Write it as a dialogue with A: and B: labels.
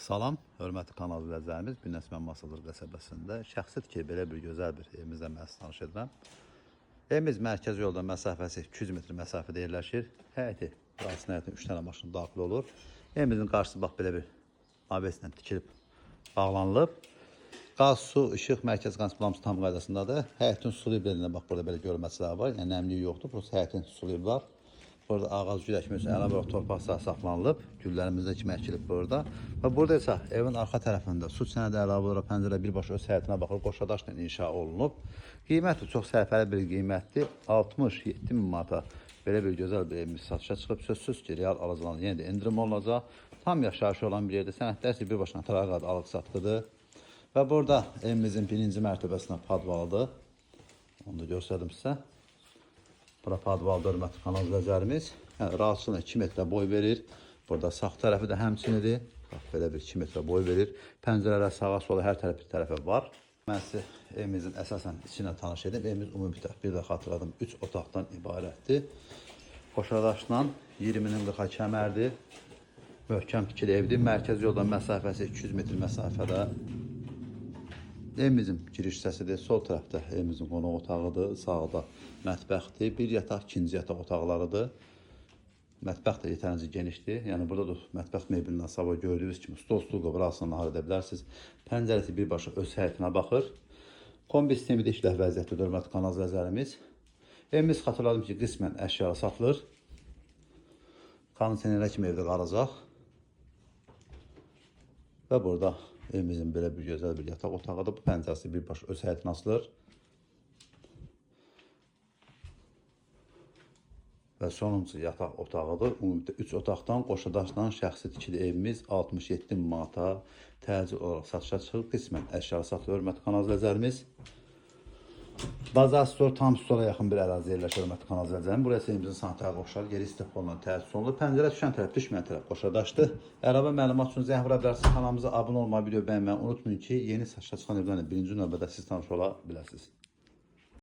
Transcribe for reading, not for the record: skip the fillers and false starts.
A: Salam, hörmətli kanal izləyicilərimiz. Günəsmən Masalır qəsəbəsində şəxsi tikili belə bir gözəl bir evimizdən mən sizinlə tanış edirəm. Evimiz mərkəzi yoldan məsafəsi 200 metr məsafədə yerləşir. Həyəti, qarşısına həyətin 3 dənə maşın daxil olur. Evimizin qarşısı bax belə bir ABS-lə tikilib, bağlanılıb. Qaz, su, işıq, mərkəz qançılamsı tam qaydasındadır. Həyətin suluyublarına bax burada belə görməçilər var. Yəni nəmliyi yoxdur. Burası həyətin suluyublar. Burada ağac gül əkmək üçün əlavə torpaq sahəsi saxlanılıb. Güllərimiz də kimi əkilib burada. Və burada isə evin arxa tərəfində su çənədə əlavə olaraq pəncərə birbaşa öz həyətinə baxır. Qoşadaşla inşa olunub. Qiyməti çox sərfəli bir qiymətdir. 67 min manata belə bir gözəl bir evimiz satışa çıxıb. Sözsüz ki, real alıcılarına yenə də endirim olunacaq. Tam yaşayışı olan bir yerdə sənədlər isə birbaşa tərəqqat alıq-satqıdır. Və burada evimizin birinci mərtəbəsinə padvalıdır. Onu da göstərdim sizə. Bura padvalda hörmətli kanal izləyicilərimiz. Yəni, rahatçılığına 2 metrə boy verir. Burada sağ tərəfi də həmçinidir. Bax, belə bir 2 metrə boy verir. Pəncərələr sağa sola hər tərəf bir tərəfə var. Mən sizə evimizin əsasən içinə tanış edim. Evimiz ümumi bir də xatırladım 3 otaqdan ibarətdir. Qoşadaşla 20-nin 40 kəmərdir. Möhkəm tikili evdir. Mərkəzi yoldan məsafəsi 200 metr məsafədə. Evimizin giriş hissəsidir. Sol tərəfdə evimizin qonaq otağıdır. Sağda mətbəxdir. Bir yataq, ikinci yataq otaqlarıdır. Mətbəx də yetərincə genişdir. Yəni burada da mətbəx meblindən sabah gördüyünüz kimi stol qabı arasında nahar edə bilərsiniz. Pəncərəsi birbaşa öz həyətinə baxır. Kombi sistemi də işləh vəziyyətdə hörmətli kanal izləyicilərimiz. Evimiz xatırladım ki, qismən əşya satılır. Kondisionerə kimi evdə qalacaq. Və burada evimizin belə bir gözəl bir yataq otağıdır. Bu pəncərəsi birbaşa öz həyətinə asılır. Və sonuncu yataq otağıdır. Ümumiyyətlə 3 otaqdan qoşadaşla şəxsi tikili evimiz 67 min manata təcil olaraq satışa çıxır. Qismən əşya satılır hörmətli kanal izləyicilərimiz. Bazar store tam stola yaxın bir ərazi yerləşir hörmətli kanal izləyicilərimiz. Burası evimizin sanitariya qoşar, geri istehsal olunan təsis olunur. Pəncərə düşən tərəf, düşməyən tərəf qoşadaşdır. Əlavə məlumat üçün zəng vura bilərsiniz. Kanalımıza abunə olmayı, video bəyənməyi unutmayın ki, yeni satışa çıxan evlərlə birinci növbədə siz tanış ola biləsiniz.